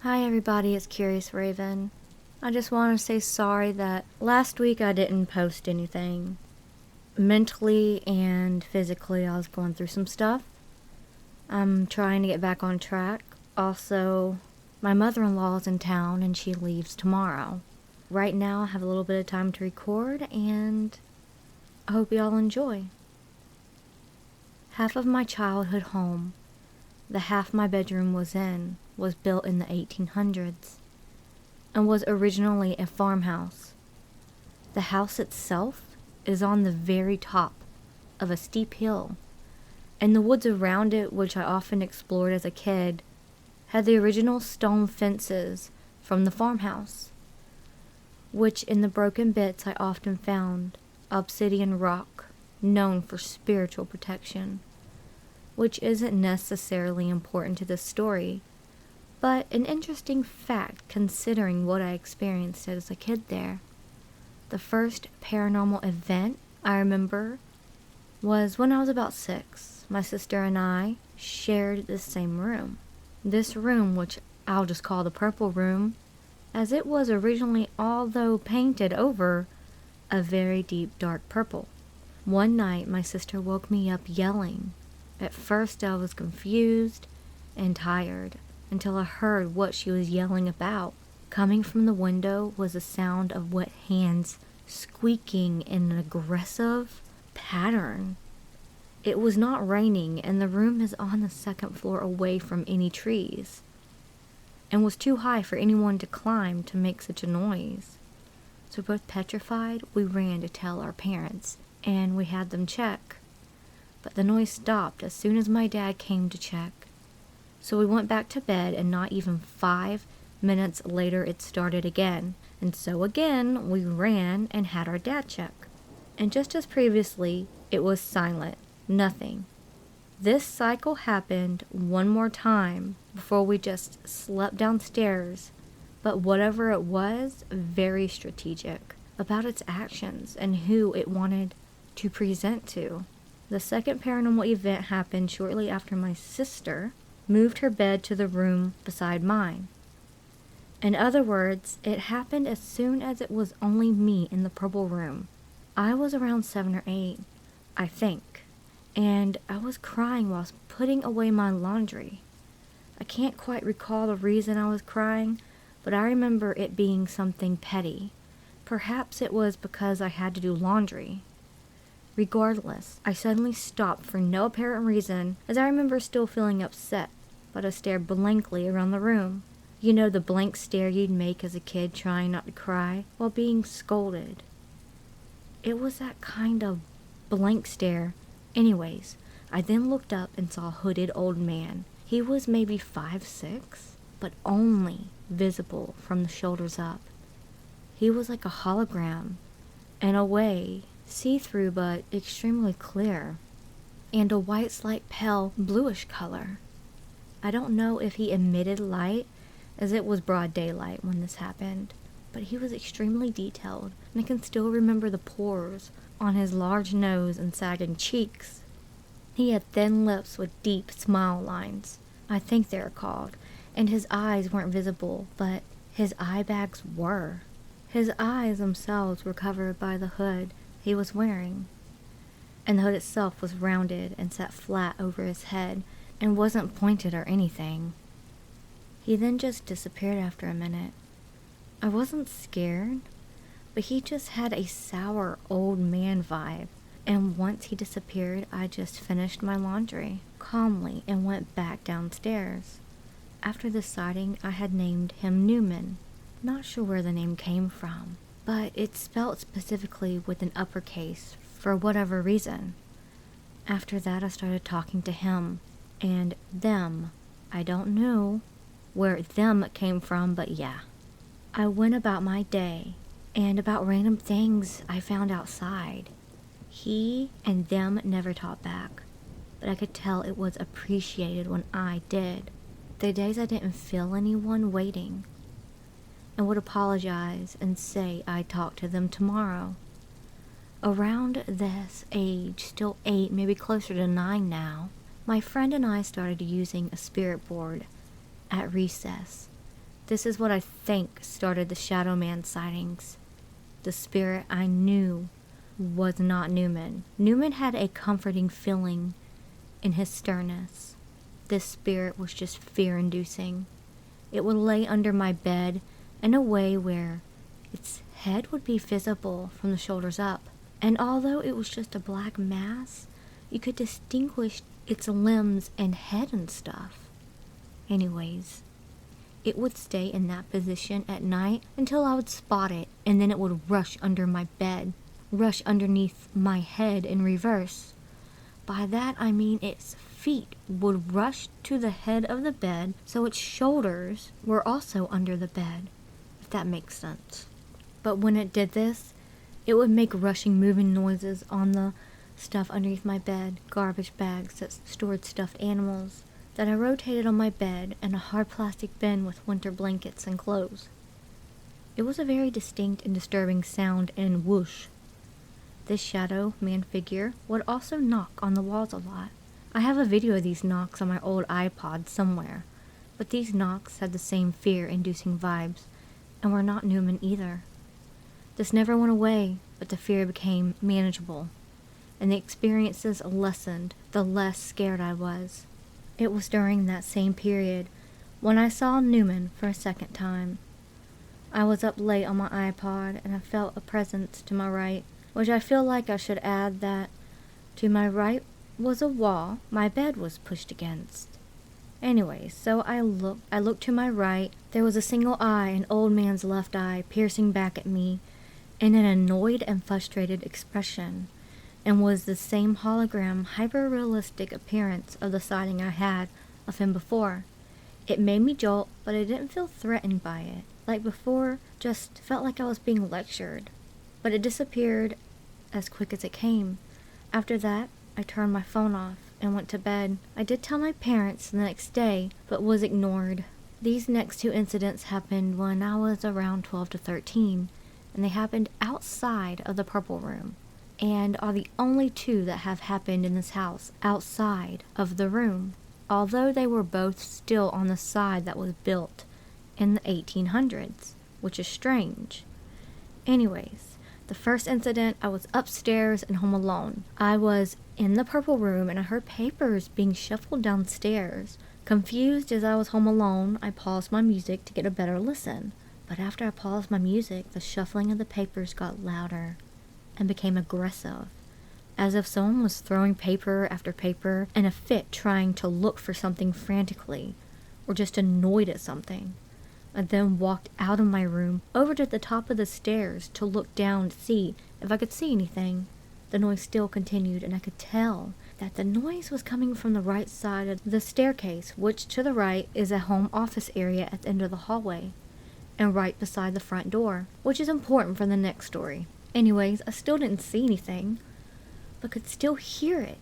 Hi everybody, it's Curious Raven. I just want to say sorry that last week I didn't post anything. Mentally and physically I was going through some stuff. I'm trying to get back on track. Also, my mother-in-law is in town and she leaves tomorrow. Right now I have a little bit of time to record and I hope y'all enjoy. Half of my childhood home, the half my bedroom was in, was built in the 1800s and was originally a farmhouse. The house itself is on the very top of a steep hill, and the woods around it, which I often explored as a kid, had the original stone fences from the farmhouse, which in the broken bits I often found obsidian rock known for spiritual protection, which isn't necessarily important to the story, but an interesting fact considering what I experienced as a kid there. The first paranormal event I remember was when I was about 6. My sister and I shared the same room. This room, which I'll just call the purple room, as it was originally, although painted over, a very deep dark purple. One night my sister woke me up yelling. At first I was confused and tired, until I heard what she was yelling about. Coming from the window was the sound of wet hands squeaking in an aggressive pattern. It was not raining, and the room is on the second floor away from any trees, and was too high for anyone to climb to make such a noise. So both petrified, we ran to tell our parents, and we had them check. But the noise stopped as soon as my dad came to check. So we went back to bed, and not even 5 minutes later it started again. And so again, we ran and had our dad check. And just as previously, it was silent. Nothing. This cycle happened one more time before we just slept downstairs. But whatever it was, very strategic about its actions and who it wanted to present to. The second paranormal event happened shortly after my sister moved her bed to the room beside mine. In other words, it happened as soon as it was only me in the purple room. I was around 7 or 8, I think, and I was crying while putting away my laundry. I can't quite recall the reason I was crying, but I remember it being something petty. Perhaps it was because I had to do laundry. Regardless, I suddenly stopped for no apparent reason, as I remember still feeling upset, but I stared blankly around the room. You know, the blank stare you'd make as a kid trying not to cry while being scolded. It was that kind of blank stare. Anyways, I then looked up and saw a hooded old man. He was maybe 5'6", but only visible from the shoulders up. He was like a hologram, in a way, see-through but extremely clear, and a white slight pale bluish color. I don't know if he emitted light, as it was broad daylight when this happened, but he was extremely detailed, and I can still remember the pores on his large nose and sagging cheeks. He had thin lips with deep smile lines, I think they are called, and his eyes weren't visible, but his eye bags were. His eyes themselves were covered by the hood he was wearing, and the hood itself was rounded and sat flat over his head and wasn't pointed or anything. He then just disappeared after a minute. I wasn't scared, but he just had a sour old man vibe, and once he disappeared, I just finished my laundry calmly and went back downstairs. After this sighting, I had named him Newman. Not sure where the name came from, but it's spelled specifically with an uppercase for whatever reason. After that, I started talking to him and them. I don't know where them came from, but yeah. I went about my day and about random things I found outside. He and them never talked back, but I could tell it was appreciated when I did. The days I didn't feel anyone waiting, and would apologize and say I'd talk to them tomorrow. Around this age, still 8, maybe closer to 9 now, my friend and I started using a spirit board at recess, This is what I think started the Shadow Man sightings. The spirit I knew was not Newman. Newman had a comforting feeling in his sternness. This spirit was just fear-inducing. It would lay under my bed in a way where its head would be visible from the shoulders up. And although it was just a black mass, you could distinguish its limbs and head and stuff. Anyways, it would stay in that position at night until I would spot it, and then it would rush under my bed, rush underneath my head in reverse. By that I mean its feet would rush to the head of the bed, so its shoulders were also under the bed, if that makes sense. But when it did this, it would make rushing, moving noises on the stuff underneath my bed, garbage bags that stored stuffed animals that I rotated on my bed, and a hard plastic bin with winter blankets and clothes. It was a very distinct and disturbing sound and whoosh. This shadow man figure would also knock on the walls a lot. I have a video of these knocks on my old iPod somewhere, but these knocks had the same fear-inducing vibes, and were not Newman either. This never went away, but the fear became manageable, and the experiences lessened the less scared I was. It was during that same period when I saw Newman for a second time. I was up late on my iPod, and I felt a presence to my right, which I feel like I should add that to my right was a wall my bed was pushed against. Anyway, so I looked to my right. There was a single eye, an old man's left eye, piercing back at me in an annoyed and frustrated expression, and was the same hologram, hyper-realistic appearance of the sighting I had of him before. It made me jolt, but I didn't feel threatened by it. Like before, just felt like I was being lectured. But it disappeared as quick as it came. After that, I turned my phone off and went to bed. I did tell my parents the next day, but was ignored. These next two incidents happened when I was around 12 to 13, and they happened outside of the Purple Room, and are the only two that have happened in this house outside of the room, although they were both still on the side that was built in the 1800s, which is strange. Anyways, the first incident, I was upstairs and home alone. I was in the Purple Room and I heard papers being shuffled downstairs. Confused as I was home alone, I paused my music to get a better listen. But after I paused my music, the shuffling of the papers got louder and became aggressive, as if someone was throwing paper after paper in a fit, trying to look for something frantically, or just annoyed at something. I then walked out of my room, over to the top of the stairs to look down to see if I could see anything. The noise still continued, and I could tell that the noise was coming from the right side of the staircase, which to the right is a home office area at the end of the hallway, and right beside the front door, which is important for the next story. Anyways, I still didn't see anything, but could still hear it.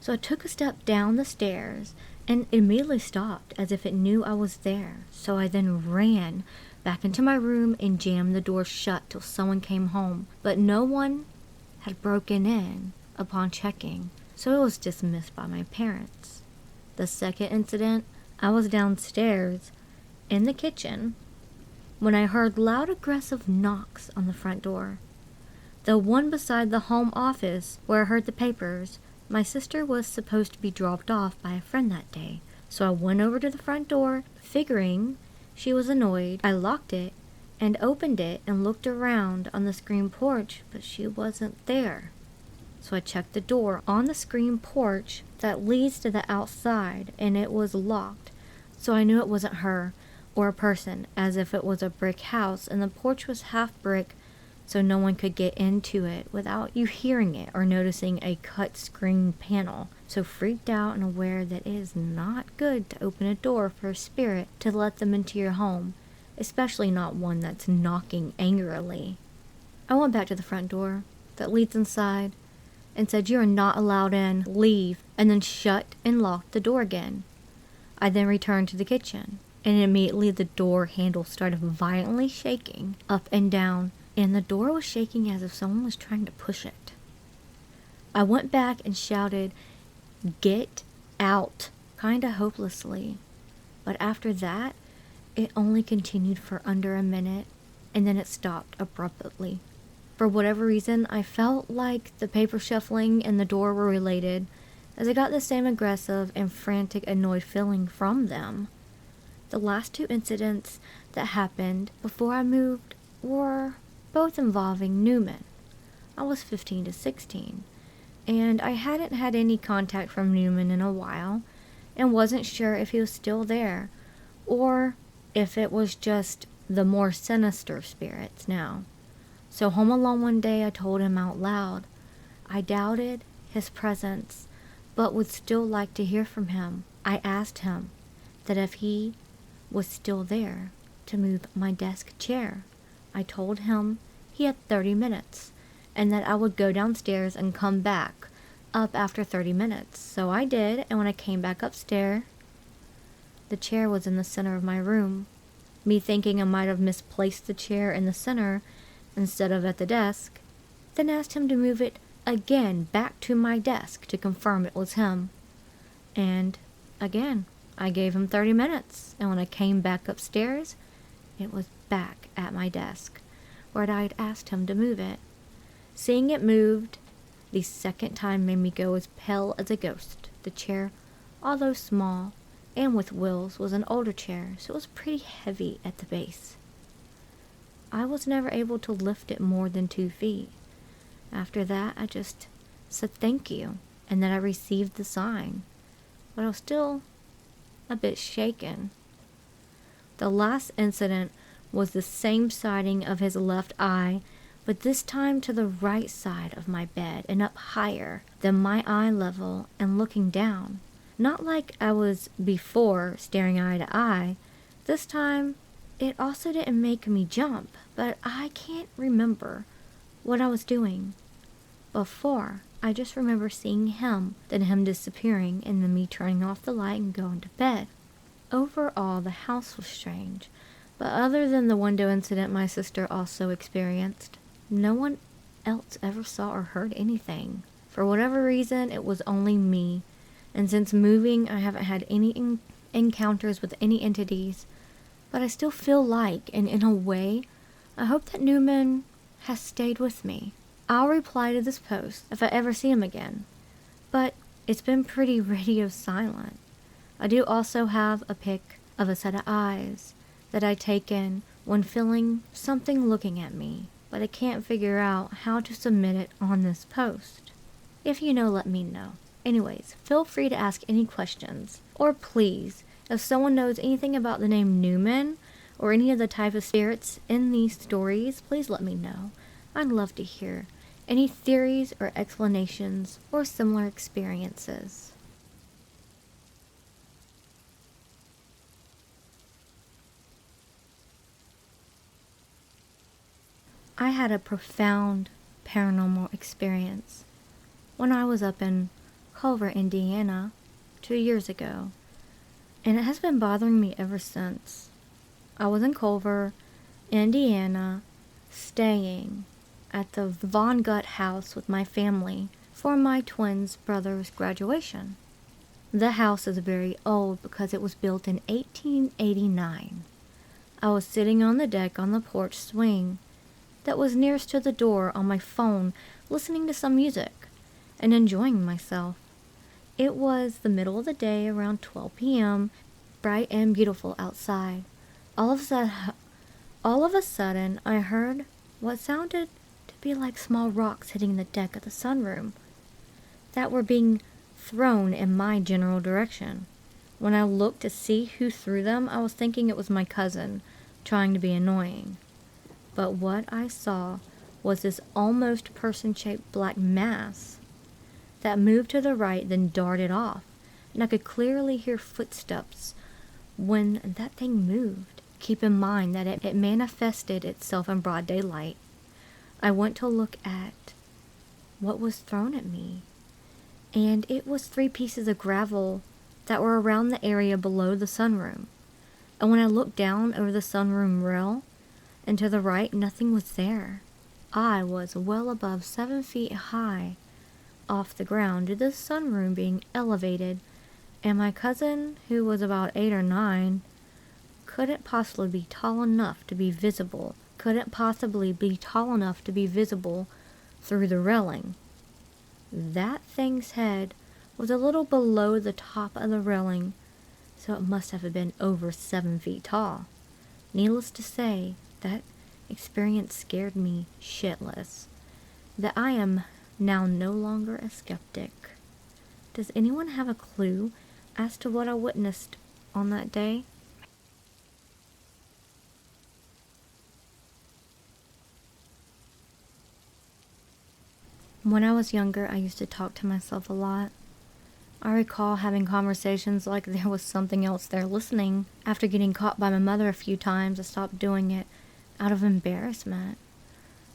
So I took a step down the stairs and immediately stopped as if it knew I was there. So I then ran back into my room and jammed the door shut till someone came home. But no one had broken in upon checking, so it was dismissed by my parents. The second incident, I was downstairs in the kitchen when I heard loud aggressive knocks on the front door. The one beside the home office where I heard the papers, my sister was supposed to be dropped off by a friend that day, so I went over to the front door, figuring she was annoyed. I locked it and opened it and looked around on the screen porch, but she wasn't there. So I checked the door on the screen porch that leads to the outside, and it was locked, so I knew it wasn't her or a person, as if it was a brick house and the porch was half brick, so no one could get into it without you hearing it or noticing a cut screen panel. So freaked out and aware that it is not good to open a door for a spirit to let them into your home, especially not one that's knocking angrily. I went back to the front door that leads inside and said, "You are not allowed in, leave," and then shut and locked the door again. I then returned to the kitchen, and immediately the door handle started violently shaking up and down, and the door was shaking as if someone was trying to push it. I went back and shouted, "Get out," kinda hopelessly. But after that, It only continued for under a minute, and then it stopped abruptly. For whatever reason, I felt like the paper shuffling and the door were related, as I got the same aggressive and frantic annoyed feeling from them. The last two incidents that happened before I moved were both involving Newman. I was 15 to 16, and I hadn't had any contact from Newman in a while, and wasn't sure if he was still there, or if it was just the more sinister spirits now. So home alone one day, I told him out loud I doubted his presence, but would still like to hear from him. I asked him that if he was still there, to move my desk chair. I told him he had 30 minutes, and that I would go downstairs and come back up after 30 minutes. So I did, and when I came back upstairs, the chair was in the center of my room. Me thinking I might have misplaced the chair in the center instead of at the desk, then asked him to move it again back to my desk to confirm it was him. And again, I gave him 30 minutes, and when I came back upstairs, it was back at my desk, where I had asked him to move it. Seeing it moved the second time made me go as pale as a ghost. The chair, although small and with wheels, was an older chair, so it was pretty heavy at the base. I was never able to lift it more than 2 feet. After that, I just said thank you, and then I received the sign, but I was still a bit shaken. The last incident was the same sighting of his left eye, but this time to the right side of my bed and up higher than my eye level and looking down. Not like I was before, staring eye to eye. This time, it also didn't make me jump, but I can't remember what I was doing. Before, I just remember seeing him, then him disappearing, and then me turning off the light and going to bed. Overall, the house was strange, but other than the window incident my sister also experienced, no one else ever saw or heard anything. For whatever reason, it was only me, and since moving, I haven't had any encounters with any entities, but I still feel like, and in a way, I hope that Newman has stayed with me. I'll reply to this post if I ever see him again, but it's been pretty radio silent. I do also have a pic of a set of eyes that I taken when feeling something looking at me, but I can't figure out how to submit it on this post. If you know, let me know. Anyways, feel free to ask any questions, or please, if someone knows anything about the name Newman or any of the type of spirits in these stories, please let me know. I'd love to hear any theories or explanations or similar experiences. I had a profound paranormal experience when I was up in Culver, Indiana, 2 years ago, and it has been bothering me ever since. I was in Culver, Indiana, staying at the Von Gutt house with my family for my twins' brother's graduation. The house is very old because it was built in 1889. I was sitting on the deck on the porch swing that was nearest to the door on my phone, listening to some music and enjoying myself. It was the middle of the day, around 12 p.m., bright and beautiful outside. All of a sudden, I heard what sounded to be like small rocks hitting the deck of the sunroom that were being thrown in my general direction. When I looked to see who threw them, I was thinking it was my cousin, trying to be annoying. But what I saw was this almost person-shaped black mass that moved to the right, then darted off, and I could clearly hear footsteps when that thing moved. Keep in mind that it manifested itself in broad daylight. I went to look at what was thrown at me, and it was 3 pieces of gravel that were around the area below the sunroom. And when I looked down over the sunroom rail and to the right, nothing was there. I was well above 7 feet high off the ground due to the sunroom being elevated, and my cousin, who was about 8 or 9, couldn't possibly be tall enough to be visible. Couldn't possibly be tall enough to be visible through the railing. That thing's head was a little below the top of the railing, so it must have been over 7 feet tall. Needless to say, that experience scared me shitless. That I am now no longer a skeptic. Does anyone have a clue as to what I witnessed on that day? When I was younger, I used to talk to myself a lot. I recall having conversations like there was something else there listening. After getting caught by my mother a few times, I stopped doing it out of embarrassment.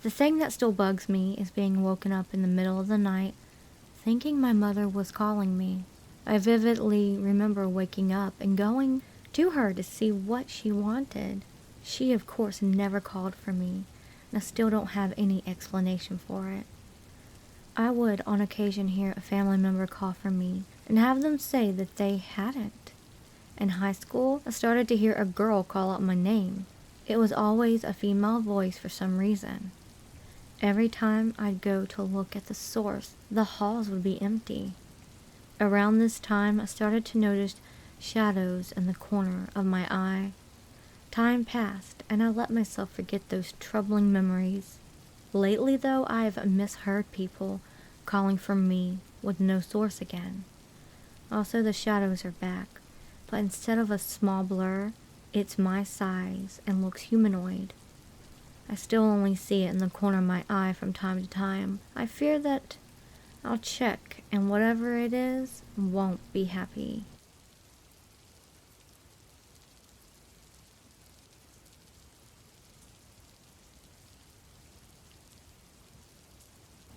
The thing that still bugs me is being woken up in the middle of the night, thinking my mother was calling me. I vividly remember waking up and going to her to see what she wanted. She, of course, never called for me, and I still don't have any explanation for it. I would, on occasion, hear a family member call for me and have them say that they hadn't. In high school, I started to hear a girl call out my name. It was always a female voice for some reason. Every time I'd go to look at the source, the halls would be empty. Around this time, I started to notice shadows in the corner of my eye. Time passed, and I let myself forget those troubling memories. Lately, though, I've misheard people calling for me with no source again. Also, the shadows are back, but instead of a small blur, it's my size and looks humanoid. I still only see it in the corner of my eye from time to time. I fear that I'll check, and whatever it is, won't be happy.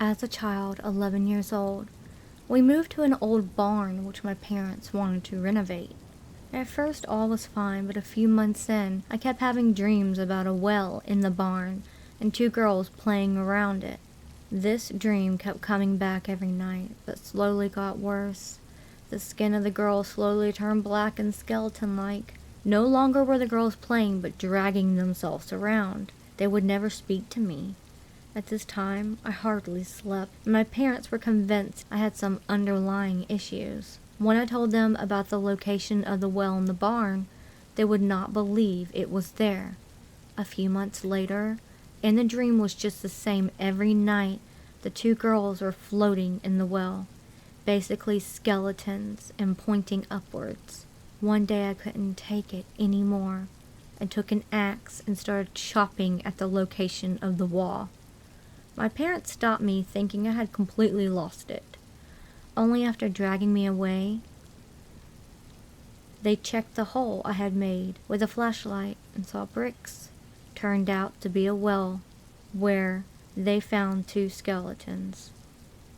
As a child, 11 years old, we moved to an old barn which my parents wanted to renovate. At first all was fine, but a few months in, I kept having dreams about a well in the barn and 2 girls playing around it. This dream kept coming back every night, but slowly got worse. The skin of the girls slowly turned black and skeleton-like. No longer were the girls playing, but dragging themselves around. They would never speak to me. At this time, I hardly slept, and my parents were convinced I had some underlying issues. When I told them about the location of the well in the barn, they would not believe it was there. A few months later, and the dream was just the same every night, the 2 girls were floating in the well, basically skeletons and pointing upwards. One day I couldn't take it anymore. I took an axe and started chopping at the location of the wall. My parents stopped me, thinking I had completely lost it. Only after dragging me away, they checked the hole I had made with a flashlight and saw bricks. Turned out to be a well where they found 2 skeletons.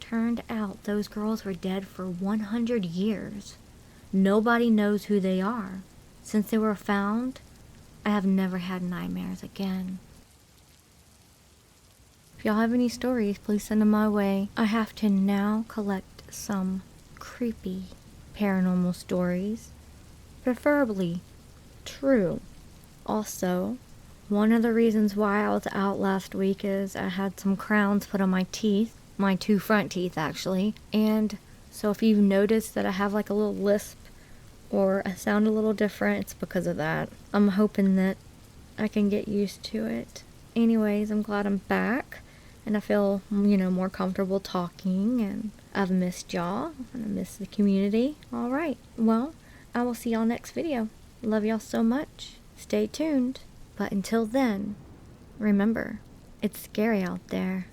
Turned out those girls were dead for 100 years. Nobody knows who they are. Since they were found, I have never had nightmares again. If y'all have any stories, please send them my way. I have to now collect some creepy paranormal stories, preferably true. Also, one of the reasons why I was out last week is I had some crowns put on my teeth, my 2 front teeth actually, and so if you've noticed that I have like a little lisp or I sound a little different, it's because of that. I'm hoping that I can get used to it. Anyways, I'm glad I'm back. And I feel, more comfortable talking, and I've missed y'all, and I miss the community. Alright, well, I will see y'all next video. Love y'all so much. Stay tuned. But until then, remember, it's scary out there.